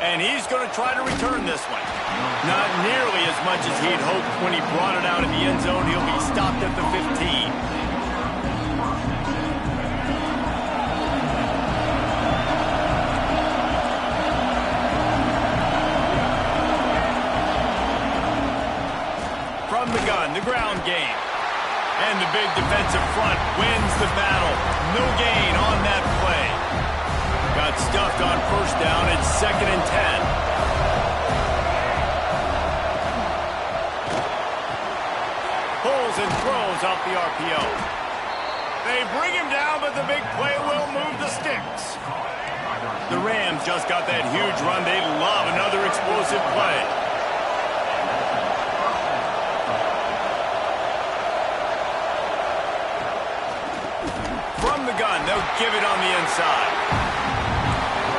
And he's going to try to return this one. Not nearly as much as he'd hoped when he brought it out of the end zone. He'll be stopped at the 15. From the gun, the ground game. And the big defensive front wins the battle. No gain on that play. Got stuffed on first down. It's 2nd and 10. Pulls and throws off the RPO. They bring him down, but the big play will move the sticks. The Rams just got that huge run. They love another explosive play. From the gun, they'll give it on the inside.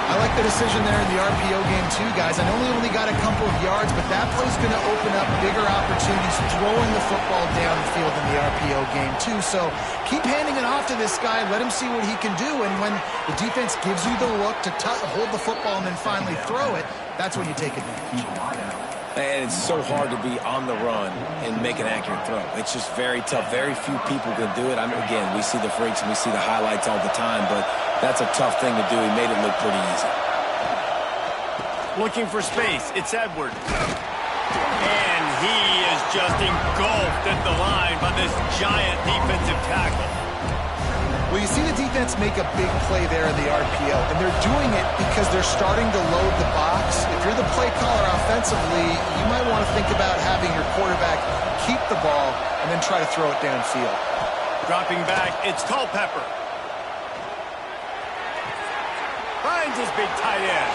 I like the decision there in the RPO game too, guys. I know he only got a couple of yards, but that play's going to open up bigger opportunities throwing the football down the field in the RPO game too. So keep handing it off to this guy. Let him see what he can do. And when the defense gives you the look to hold the football and then finally throw it, that's when you take advantage. And it's so hard to be on the run and make an accurate throw. It's just very tough. Very few people can do it. I mean, again, we see the freaks and we see the highlights all the time, but that's a tough thing to do. He made it look pretty easy. Looking for space. It's Edwards. And he is just engulfed at the line by this giant defensive tackle. Well, you see the defense make a big play there in the RPO, and they're doing it because they're starting to load the box. If you're the play caller offensively, you might want to think about having your quarterback keep the ball and then try to throw it downfield. Dropping back, it's Culpepper. Finds his big tight end.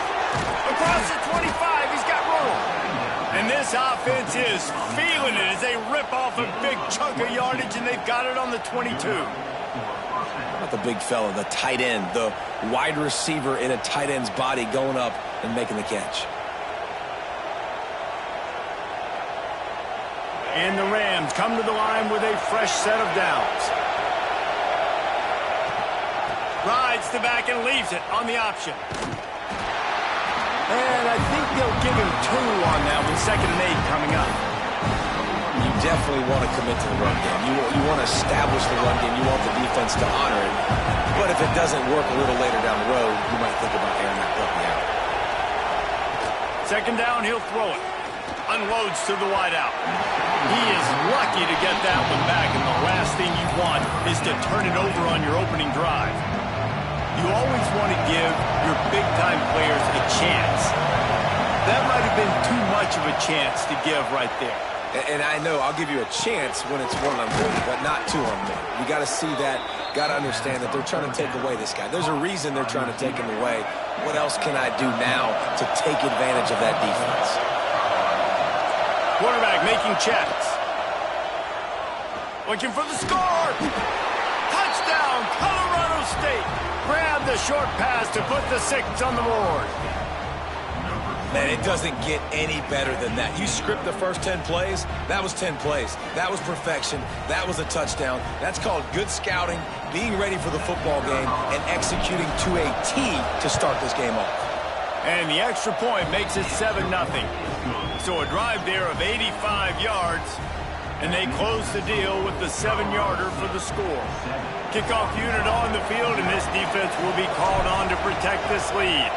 Across the 25, he's got room. And this offense is feeling it as they rip off a big chunk of yardage, and they've got it on the 22. The big fella, the tight end, the wide receiver in a tight end's body going up and making the catch. And the Rams come to the line with a fresh set of downs. Rides the back and leaves it on the option. And I think they'll give him 2 on that with 2nd and 8 coming up. You definitely want to commit to the run game. You want to establish the run game. You want the defense to honor it. But if it doesn't work a little later down the road, you might think about airing that puppy out. 2nd down, he'll throw it. Unloads to the wideout. He is lucky to get that one back, and the last thing you want is to turn it over on your opening drive. You always want to give your big-time players a chance. That might have been too much of a chance to give right there. And I know I'll give you a chance when it's 1-on-1, but not 2-on-1. You got to see that, got to understand that they're trying to take away this guy. There's a reason they're trying to take him away. What else can I do now to take advantage of that defense? Quarterback making checks. Looking for the score. Touchdown, Colorado State. Grab the short pass to put the 6 on the board. Man, it doesn't get any better than that. You script the first 10 plays, that was 10 plays. That was perfection. That was a touchdown. That's called good scouting, being ready for the football game, and executing to a T to start this game off. And the extra point makes it 7-0. So a drive there of 85 yards, and they close the deal with the 7-yarder for the score. Kickoff unit on the field, and this defense will be called on to protect this lead.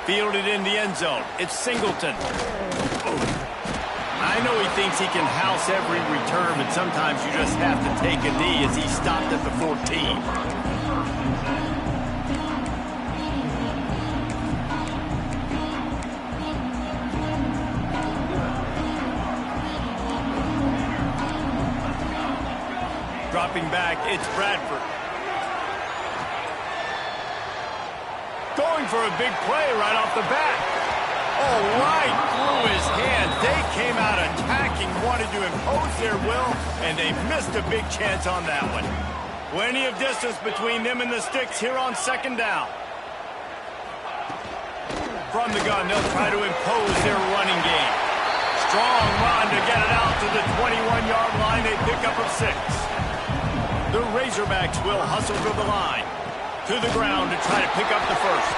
Fielded in the end zone. It's Singleton. I know he thinks he can house every return, but sometimes you just have to take a knee as he stopped at the 14. Dropping back, it's Bradford. Going for a big play right off the bat. Oh, right through his hands. They came out attacking, wanted to impose their will, and they missed a big chance on that one. Plenty of distance between them and the sticks here on 2nd down. From the gun, they'll try to impose their running game. Strong run to get it out to the 21-yard line. They pick up a 6. The Razorbacks will hustle to the line. To the ground to try to pick up the first.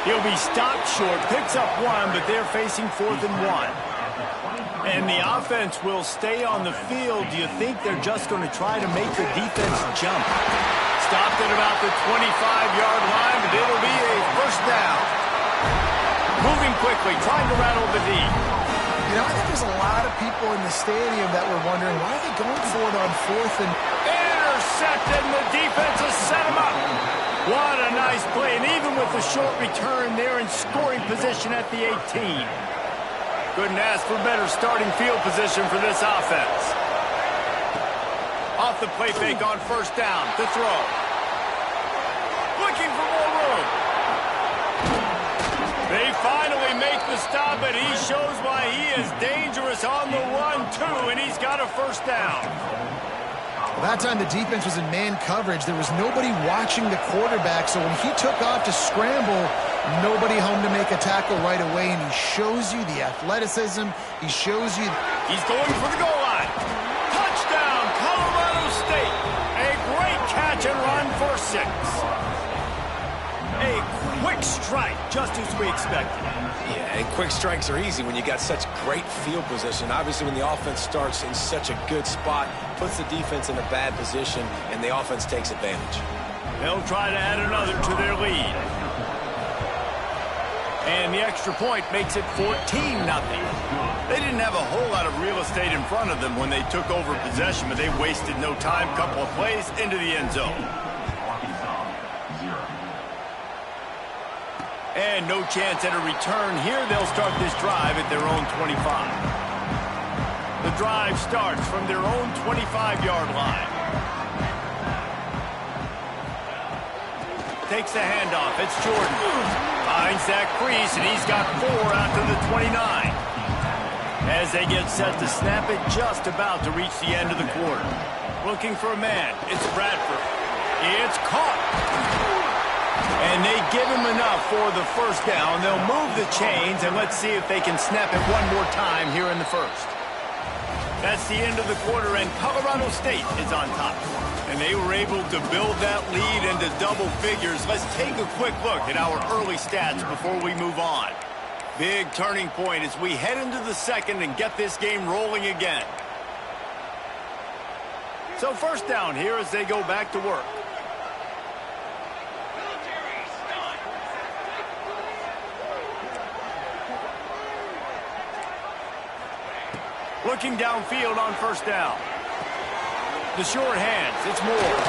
He'll be stopped short, picks up one, but they're facing 4th and 1. And the offense will stay on the field. Do you think they're just going to try to make the defense jump? Stopped at about the 25-yard line, but it'll be a first down. Moving quickly, trying to rattle the D. You know, I think there's a lot of people in the stadium that were wondering, why are they going for it on 4th and... Intercepted, and the defense has set him up. What a nice play, and even with the short return, they're in scoring position at the 18. Couldn't ask for better starting field position for this offense. Off the play fake on first down to throw. Looking for more room. They finally make the stop, and he shows why he is dangerous on the run, too, and he's got a first down. Well, that time the defense was in man coverage. There was nobody watching the quarterback, so when he took off to scramble, nobody home to make a tackle right away, and he shows you the athleticism. He shows you... He's going for the goal line. Touchdown, Colorado State. A great catch and run for 6. A quick strike, just as we expected. Yeah, and quick strikes are easy when you got such great field position. Obviously, when the offense starts in such a good spot, puts the defense in a bad position, and the offense takes advantage. They'll try to add another to their lead. And the extra point makes it 14-0. They didn't have a whole lot of real estate in front of them when they took over possession, but they wasted no time. Couple of plays into the end zone. And no chance at a return here. They'll start this drive at their own 25. The drive starts from their own 25-yard line. Takes the handoff. It's Jordan. Finds that crease, and he's got 4 out to the 29. As they get set to snap it, just about to reach the end of the quarter. Looking for a man. It's Bradford. It's caught. And they give him enough for the first down. They'll move the chains, and let's see if they can snap it one more time here in the first. That's the end of the quarter, and Colorado State is on top. And they were able to build that lead into double figures. Let's take a quick look at our early stats before we move on. Big turning point as we head into the second and get this game rolling again. So first down here as they go back to work. Looking downfield on first down. The short hands, it's Moore.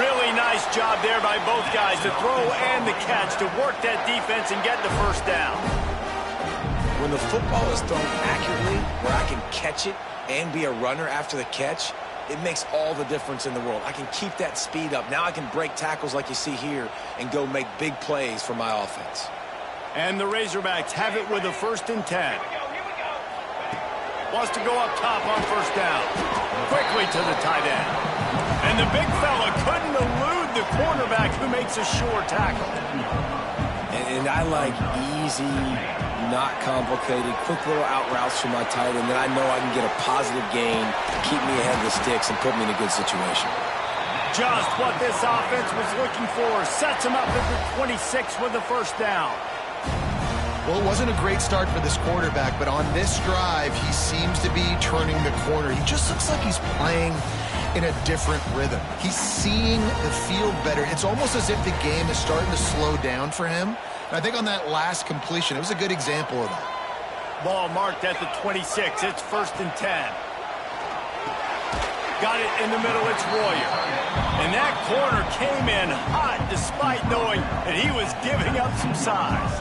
Really nice job there by both guys to throw and the catch to work that defense and get the first down. When the football is thrown accurately, where I can catch it and be a runner after the catch, it makes all the difference in the world. I can keep that speed up. Now I can break tackles like you see here and go make big plays for my offense. And the Razorbacks have it with a 1st and 10. Wants to go up top on first down. Quickly to the tight end. And the big fella couldn't elude the cornerback who makes a sure tackle. And I like easy, not complicated, quick little out routes for my tight end that I know I can get a positive gain, keep me ahead of the sticks, and put me in a good situation. Just what this offense was looking for. Sets him up at the 26 with the first down. Well, it wasn't a great start for this quarterback, but on this drive, he seems to be turning the corner. He just looks like he's playing in a different rhythm. He's seeing the field better. It's almost as if the game is starting to slow down for him. And I think on that last completion, it was a good example of that. Ball marked at the 26. It's 1st and 10. Got it in the middle. It's Royer. And that corner came in hot despite knowing that he was giving up some size.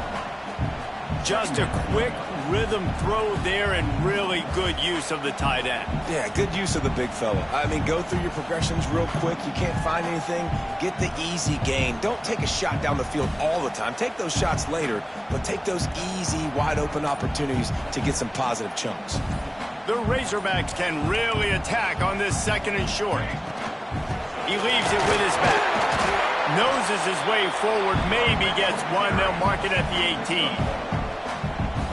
Just a quick rhythm throw there and really good use of the tight end. Yeah, good use of the big fella. I mean, go through your progressions real quick. You can't find anything. Get the easy gain. Don't take a shot down the field all the time. Take those shots later, but take those easy, wide-open opportunities to get some positive chunks. The Razorbacks can really attack on this 2nd and short. He leaves it with his back. Noses his way forward, maybe gets one. They'll mark it at the 18.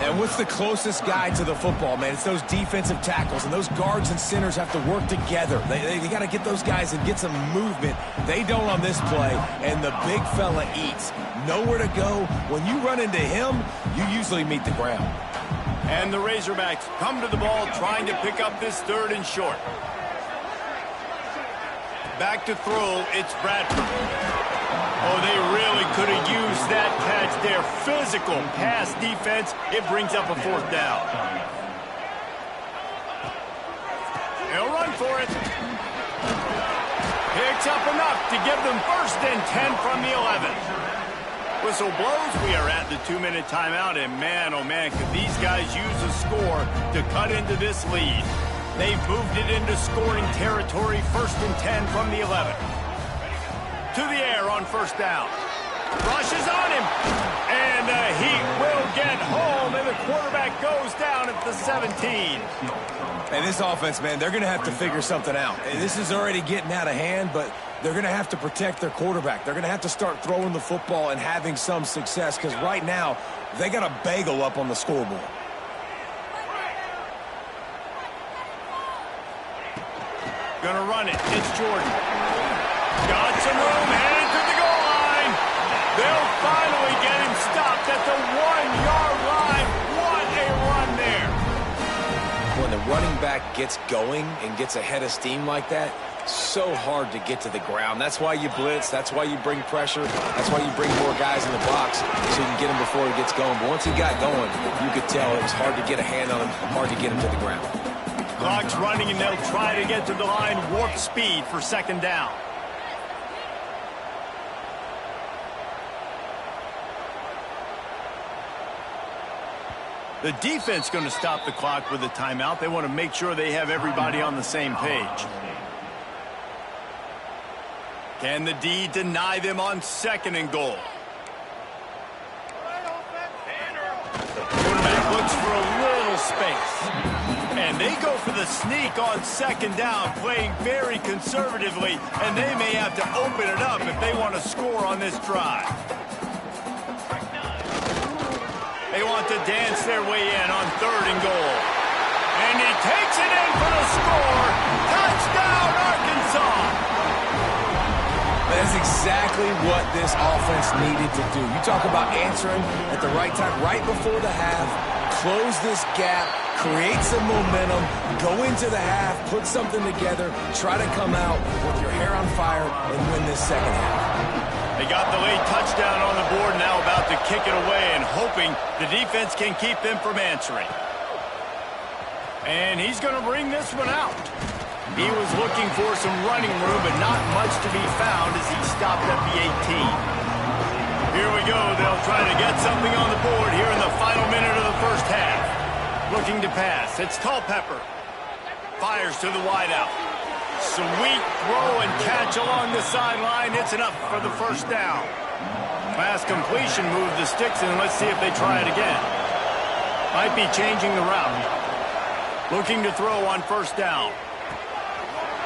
And what's the closest guy to the football, man? It's those defensive tackles, and those guards and centers have to work together. They got to get those guys and get some movement. They don't on this play, and the big fella eats. Nowhere to go. When you run into him, you usually meet the ground. And the Razorbacks come to the ball trying to pick up this 3rd and short. Back to throw, it's Bradford. Oh, they really could have used that catch there. Physical pass defense. It brings up a 4th down. He'll run for it. Picks up enough to give them 1st and 10 from the 11. Whistle blows. We are at the 2-minute timeout, and man, oh man, could these guys use a score to cut into this lead. They've moved it into scoring territory. 1st and 10 from the 11. To the air on 1st down. Rushes on him. And he will get home, and the quarterback goes down at the 17. And this offense, man, they're going to have to figure something out. And this is already getting out of hand, but they're going to have to protect their quarterback. They're going to have to start throwing the football and having some success, because right now, they got a bagel up on the scoreboard. Gonna run it. It's Jordan. Got some room, headed to the goal line. They'll finally get him stopped at the 1-yard line. What a run there. When the running back gets going and gets ahead of steam like that, so hard to get to the ground. That's why you blitz. That's why you bring pressure. That's why you bring more guys in the box so you can get him before he gets going. But once he got going, you could tell it was hard to get a hand on him, hard to get him to the ground. Clock's running, and they'll try to get to the line. Warp speed for 2nd down. The defense going to stop the clock with a timeout. They want to make sure they have everybody on the same page. Can the D deny them on 2nd and goal? Quarterback looks for a little space. And they go for the sneak on 2nd down, playing very conservatively, and they may have to open it up if they want to score on this drive. They want to dance their way in on 3rd and goal. And he takes it in for the score. Touchdown, Arkansas! That's exactly what this offense needed to do. You talk about answering at the right time, right before the half, close this gap, create some momentum, go into the half, put something together, try to come out with your hair on fire and win this 2nd half. They got the late touchdown on the board, now about to kick it away and hoping the defense can keep them from answering. And he's going to bring this one out. He was looking for some running room, but not much to be found as he stopped at the 18. Here we go. They'll try to get something on the board here in the final minute of the 1st half. Looking to pass. It's Culpepper. Fires to the wideout. Sweet throw and catch along the sideline. It's enough for the 1st down. Pass completion, move the sticks, and let's see if they try it again. Might be changing the route. Looking to throw on 1st down.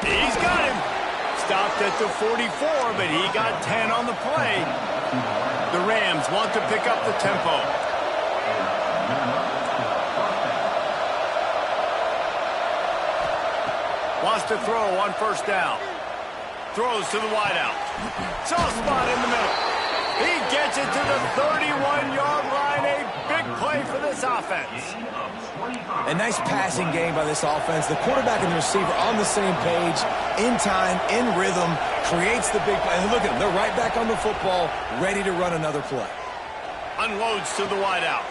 He's got him. Stopped at the 44, but he got 10 on the play. The Rams want to pick up the tempo. Wants to throw on 1st down. Throws to the wideout. Soft spot in the middle. He gets it to the 31-yard line. A big play for this offense. A nice passing game by this offense. The quarterback and the receiver on the same page, in time, in rhythm, creates the big play. And look at them. They're right back on the football, ready to run another play. Unloads to the wideout.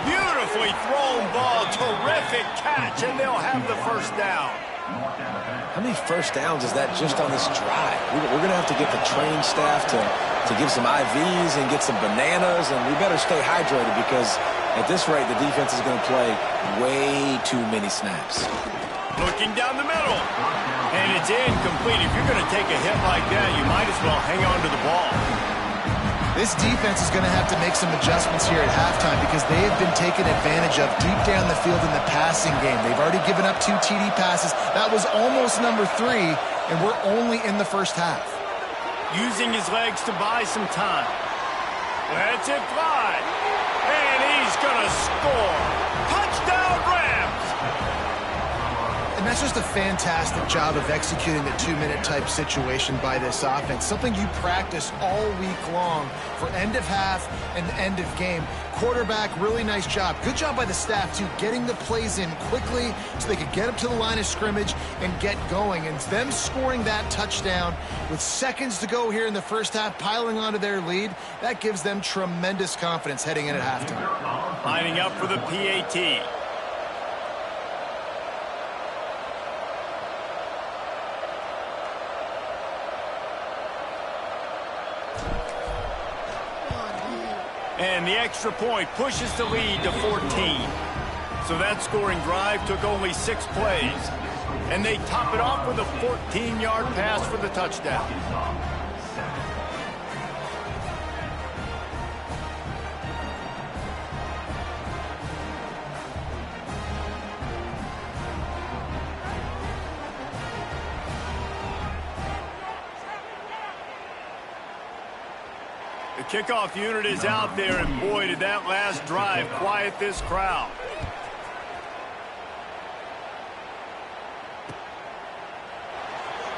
Beautifully thrown ball. Terrific catch, and they'll have the 1st down. How many 1st downs is that just on this drive? We're going to have to get the trained staff to give some IVs and get some bananas, and we better stay hydrated because at this rate, the defense is going to play way too many snaps. Looking down the middle, and it's incomplete. If you're going to take a hit like that, you might as well hang on to the ball. This defense is going to have to make some adjustments here at halftime because they have been taken advantage of deep down the field in the passing game. They've already given up 2 TD passes. That was almost number 3, and we're only in the 1st half. Using his legs to buy some time. Lets it fly. And he's he's going to score. Touchdown, Rams! And that's just a fantastic job of executing the two-minute type situation by this offense. Something you practice all week long for end of half and end of game. Quarterback, really nice job. Good job by the staff, too, getting the plays in quickly so they could get up to the line of scrimmage and get going. And them scoring that touchdown with seconds to go here in the first half, piling onto their lead, that gives them tremendous confidence heading in at halftime. Lining up for the PAT. And the extra point pushes the lead to 14. So that scoring drive took only 6 plays. And they top it off with a 14-yard pass for the touchdown. The kickoff unit is out there, and boy, did that last drive quiet this crowd.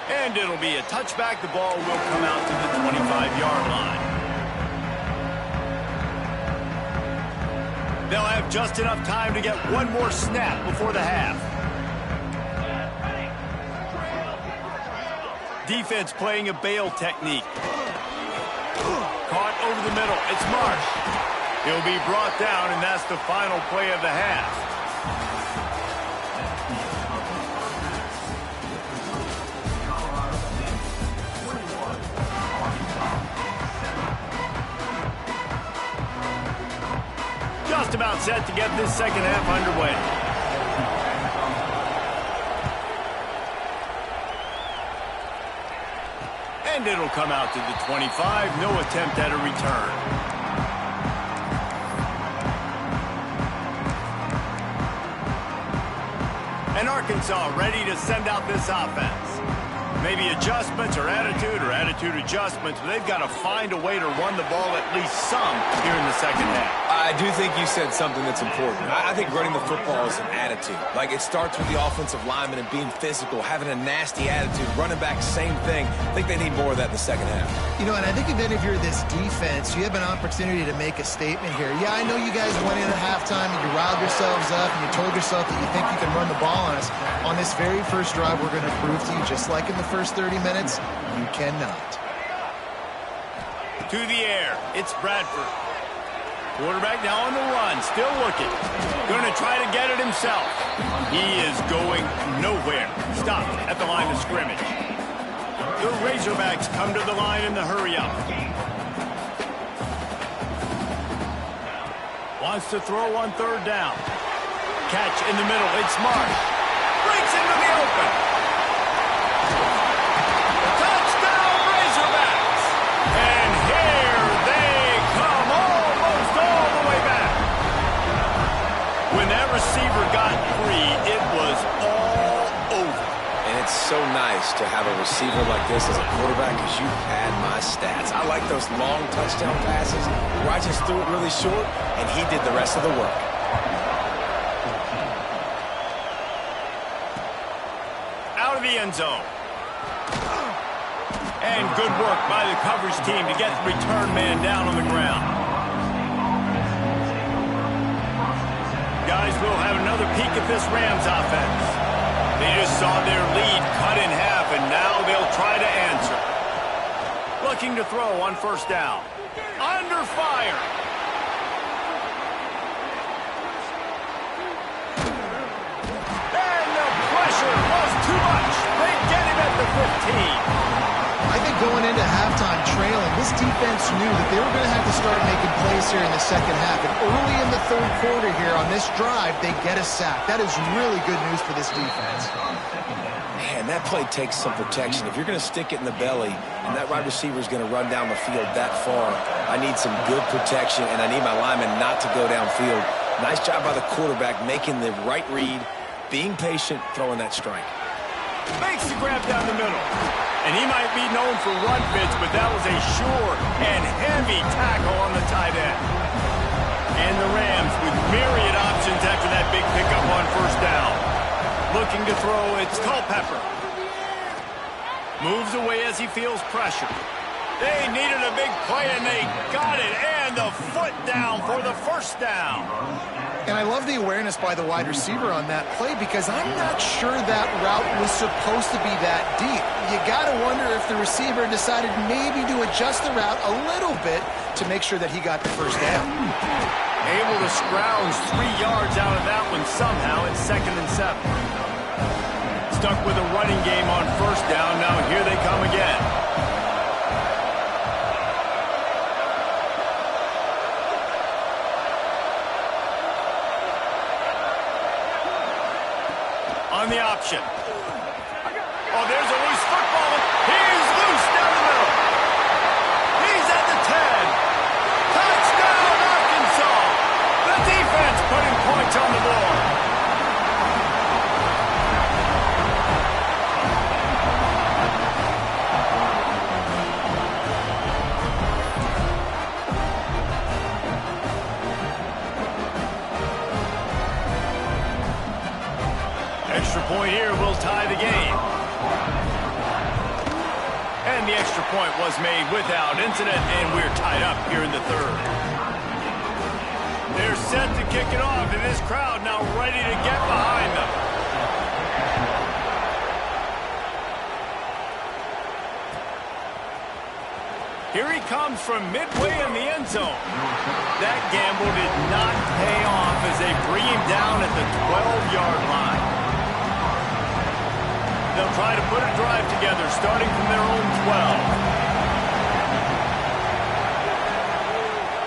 And it'll be a touchback. The ball will come out to the 25-yard line. They'll have just enough time to get one more snap before the half. Defense playing a bail technique. Caught over the middle. It's Marsh. He'll be brought down, and that's the final play of the half. Just about set to get this second half underway. And it'll come out to the 25. No attempt at a return. And Arkansas ready to send out this offense. Maybe adjustments or attitude adjustments, but they've got to find a way to run the ball at least some here in the second half. I do think you said something that's important. I think running the football is an attitude. Like, it starts with the offensive lineman and being physical, having a nasty attitude. Running back, same thing. I think they need more of that in the second half. You know, and I think then if you're this defense, you have an opportunity to make a statement here. Yeah, I know you guys went in at halftime and you riled yourselves up and you told yourself that you think you can run the ball on us. On this very first drive, we're going to prove to you, just like in the first 30 minutes, you cannot. To the air, it's Bradford. Quarterback now on the run, still looking. Going to try to get it himself. He is going nowhere. Stopped at the line of scrimmage. The Razorbacks come to the line in the hurry-up. Wants to throw on third down. Catch in the middle, it's Marsh. Breaks into the open. Touchdown, Razorbacks! And here they come, almost all the way back. When that receiver got free, it was all over. And it's so nice to have a receiver like this as a quarterback, because you had my stats. I like those long touchdown passes where I just threw it really short, and he did the rest of the work. Out of the end zone. And good work by the coverage team to get the return man down on the ground. Guys, we'll have another peek at this Rams offense. They just saw their lead cut in half, and now they'll try to answer. Looking to throw on first down. Under fire. And the pressure was too much. They get him at the 15. I think going into halftime trailing, this defense knew that they were going to have to start making plays here in the second half. And early in the third quarter here on this drive, they get a sack. That is really good news for this defense. Man, that play takes some protection. If you're going to stick it in the belly and that wide receiver is going to run down the field that far, I need some good protection, and I need my lineman not to go downfield. Nice job by the quarterback making the right read, being patient, throwing that strike. Makes the grab down the middle. And he might be known for run fits, but that was a sure and heavy tackle on the tight end. And the Rams with myriad options after that big pickup on first down. Looking to throw, it's Culpepper. Moves away as he feels pressure. They needed a big play, and they got it. And the foot down for the first down. And I love the awareness by the wide receiver on that play because I'm not sure that route was supposed to be that deep. You got to wonder if the receiver decided maybe to adjust the route a little bit to make sure that he got the first down. Able to scrounge 3 yards out of that one somehow. It's 2nd and 7. Stuck with a running game on first down. Now here they come again. On the option. Oh, there's a loose football. He's loose down the middle. He's at the 10. Touchdown, Arkansas. The defense putting points on the board. Extra point here will tie the game. And the extra point was made without incident, and we're tied up here in the 3rd. They're set to kick it off, and this crowd now ready to get behind them. Here he comes from midway in the end zone. That gamble did not pay off as they bring him down at the 12-yard line. They'll try to put a drive together, starting from their own 12.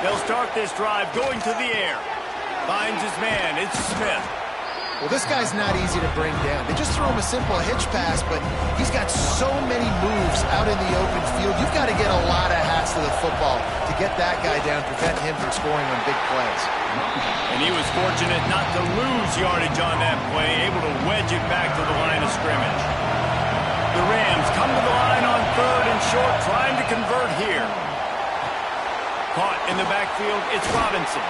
They'll start this drive going to the air. Finds his man. It's Smith. Well, this guy's not easy to bring down. They just throw him a simple hitch pass, but he's got so many moves out in the open field. You've got to get a lot of hats to the football to get that guy down, prevent him from scoring on big plays. And he was fortunate not to lose yardage on that play, able to wedge it back to the line of scrimmage. The Rams come to the line on 3rd and short, trying to convert here. Caught in the backfield, it's Robinson.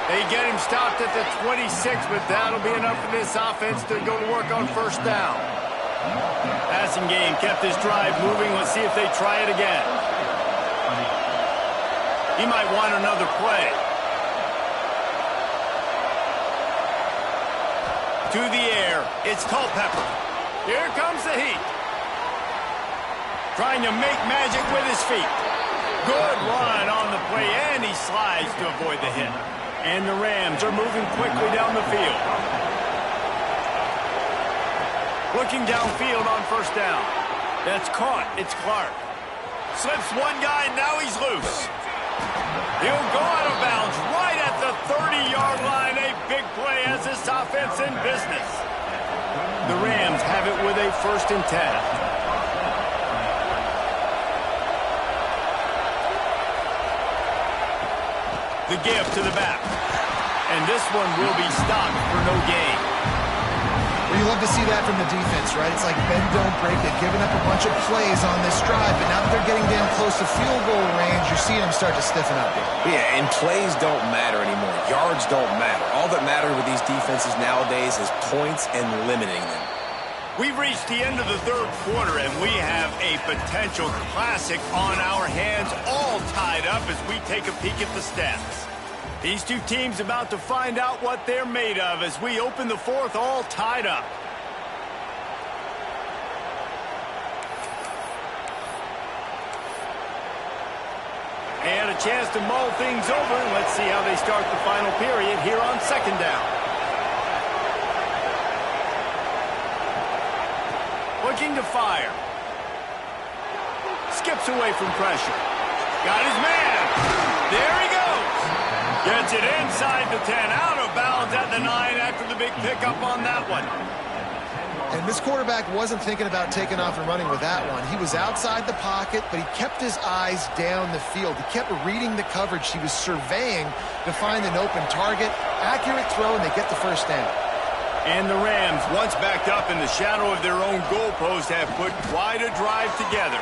They get him stopped at the 26, but that'll be enough for this offense to go to work on first down. Passing game kept this drive moving. Let's see if they try it again. He might want another play. To the air, it's Culpepper. Here comes the heat. Trying to make magic with his feet. Good run on the play, and he slides to avoid the hit. And the Rams are moving quickly down the field. Looking downfield on first down. That's caught. It's Clark. Slips one guy, now he's loose. He'll go out of bounds right at the 30-yard line. A big play as this offense in business. The Rams have it with a 1st and 10. The give to the back. And this one will be stopped for no gain. Well, you love to see that from the defense, right? It's like bend, don't break. They've given up a bunch of plays on this drive, but now that they're getting down close to field goal range, you're seeing them start to stiffen up here. Yeah, and plays don't matter anymore. Yards don't matter. All that matters with these defenses nowadays is points and limiting them. We've reached the end of the 3rd quarter, and we have a potential classic on our hands, all tied up as we take a peek at the stats. These two teams about to find out what they're made of as we open the 4th, all tied up. And a chance to mull things over. Let's see how they start the final period here on 2nd down. Looking to fire. Skips away from pressure. Got his man. There he goes. Gets it inside the 10. Out of bounds at the 9 after the big pickup on that one. And this quarterback wasn't thinking about taking off and running with that one. He was outside the pocket, but he kept his eyes down the field. He kept reading the coverage. He was surveying to find an open target. Accurate throw, and they get the first down. And the Rams, once backed up in the shadow of their own goalpost, have put quite a drive together.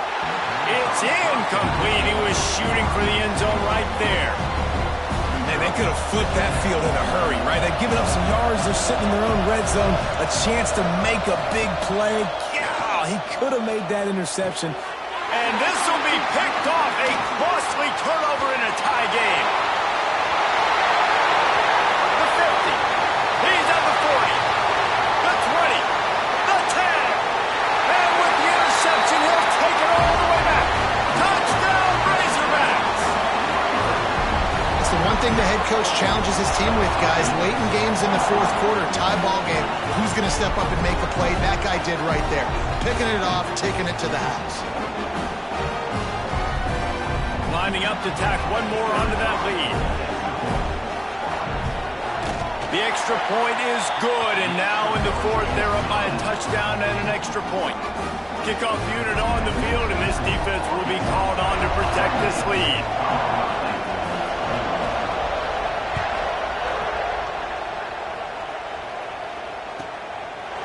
It's incomplete. He was shooting for the end zone right there. Man, they could have flipped that field in a hurry, right? They've given up some yards. They're sitting in their own red zone. A chance to make a big play. Yeah, he could have made that interception. And this will be picked off. A costly turnover in a tie game. The 50. He's at the 40. The 20. The 10. And with the interception, he'll take it all the way back. Touchdown, Razorbacks. It's the one thing the head coach challenges his team with, guys. Late in games in the fourth quarter, tie ball game. Who's going to step up and make a play? That guy did right there. Picking it off, taking it to the house. Lining up to tack one more onto that lead. The extra point is good, and now in the fourth, they're up by a touchdown and an extra point. Kickoff unit on the field, and this defense will be called on to protect this lead.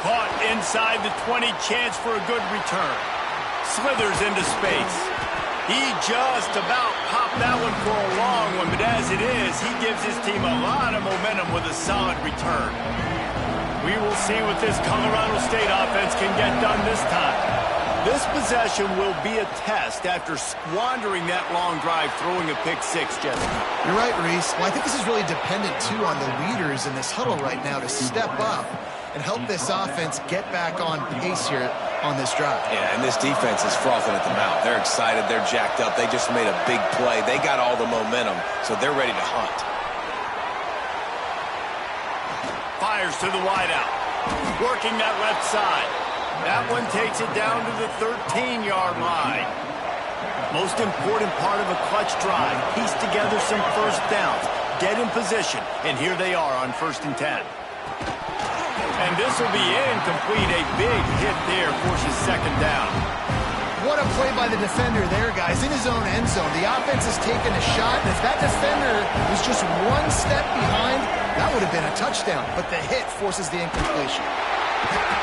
Caught inside the 20, chance for a good return. Slithers into space. He just about popped that one for a long one, but as it is, he gives his team a lot of momentum with a solid return. We will see what this Colorado State offense can get done this time. This possession will be a test after squandering that long drive, throwing a pick six, Jesse. You're right, Reese. Well, I think this is really dependent, too, on the leaders in this huddle right now to step up and help this offense get back on pace here on this drive. Yeah, and this defense is frothing at the mouth. They're excited. They're jacked up. They just made a big play. They got all the momentum, so they're ready to hunt. Fires to the wideout. Working that left side. That one takes it down to the 13-yard line. Most important part of a clutch drive. Piece together some first downs. Get in position. And here they are on 1st and 10. And this will be incomplete. A big hit there forces 2nd down. What a play by the defender there, guys. In his own end zone, the offense has taken a shot, and if that defender was just one step behind, that would have been a touchdown. But the hit forces the incompletion.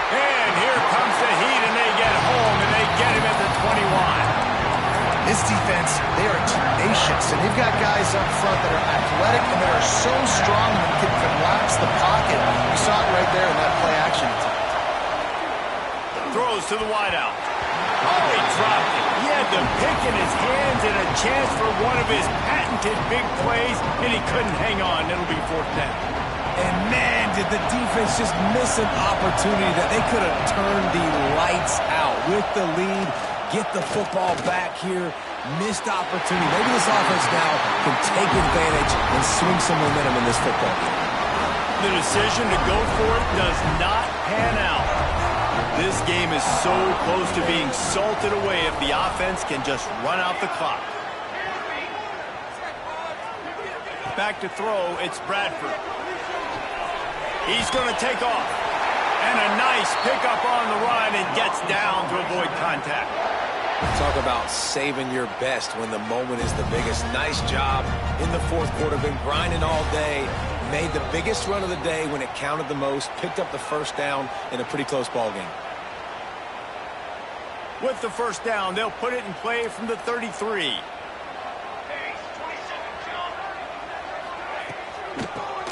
And here comes the heat, and they get home, and they get him at the 21. This defense, they are tenacious, and they've got guys up front that are athletic and that are so strong and can collapse the pocket. You saw it right there in that play action attempt. Throws to the wideout. Oh, he dropped it. He had the pick in his hands and a chance for one of his patented big plays, and he couldn't hang on. It'll be 4th down. And man, did the defense just miss an opportunity that they could have turned the lights out with the lead. Get the football back here. Missed opportunity. Maybe this offense now can take advantage and swing some momentum in this football game. The decision to go for it does not pan out. This game is so close to being salted away if the offense can just run out the clock. Back to throw, it's Bradford. He's going to take off. And a nice pickup on the run and gets down to avoid contact. Talk about saving your best when the moment is the biggest. Nice job in the fourth quarter. Been grinding all day. Made the biggest run of the day when it counted the most. Picked up the first down in a pretty close ball game. With the first down, they'll put it in play from the 33.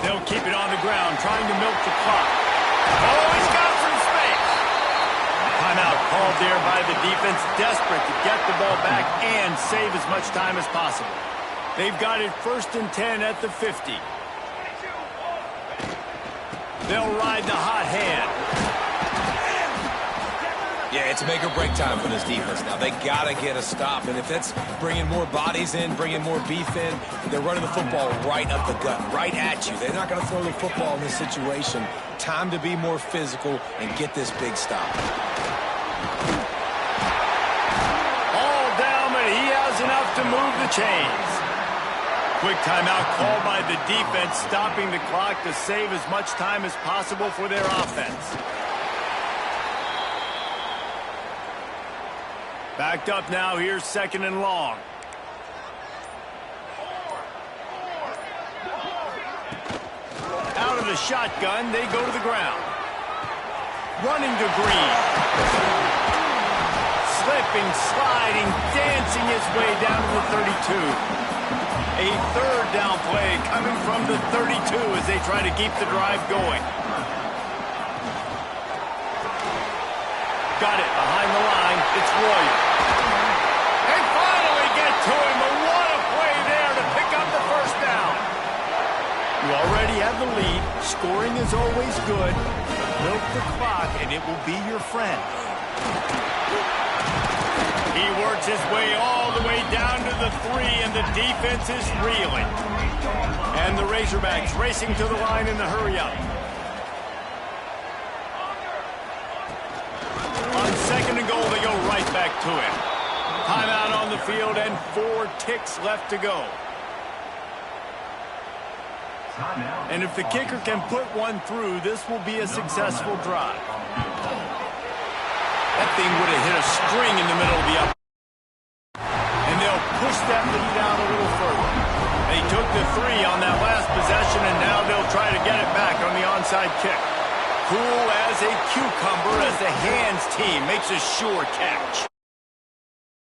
They'll keep it on the ground, trying to milk the clock. Oh, he's got some space. Timeout called there by the defense, desperate to get the ball back and save as much time as possible. They've got it 1st and 10 at the 50. They'll ride the hot hand. Yeah, it's make or break time for this defense now. They got to get a stop, and if that's bringing more bodies in, bringing more beef in, they're running the football right up the gut, right at you. They're not going to throw the football in this situation. Time to be more physical and get this big stop. All down, but he has enough to move the chains. Quick timeout called by the defense, stopping the clock to save as much time as possible for their offense. Backed up now, here's 2nd and long. Out of the shotgun, they go to the ground. Running to Green. Slipping, sliding, dancing his way down to the 32. A third down play coming from the 32 as they try to keep the drive going. Got it behind the line. It's Royer. They finally get to him, but what a play there to pick up the first down. You already have the lead. Scoring is always good. Milk the clock, and it will be your friend. He works his way all the way down to the 3, and the defense is reeling. And the Razorbacks racing to the line in the hurry-up. On 2nd and goal, they go right back to him. Timeout on the field, and 4 ticks left to go. And if the kicker can put one through, this will be a successful drive. That thing would have hit a string in the middle of the up. And they'll push that lead out a little further. They took the 3 on that last possession, and now they'll try to get it back on the onside kick. Cool as a cucumber as the hands team makes a sure catch.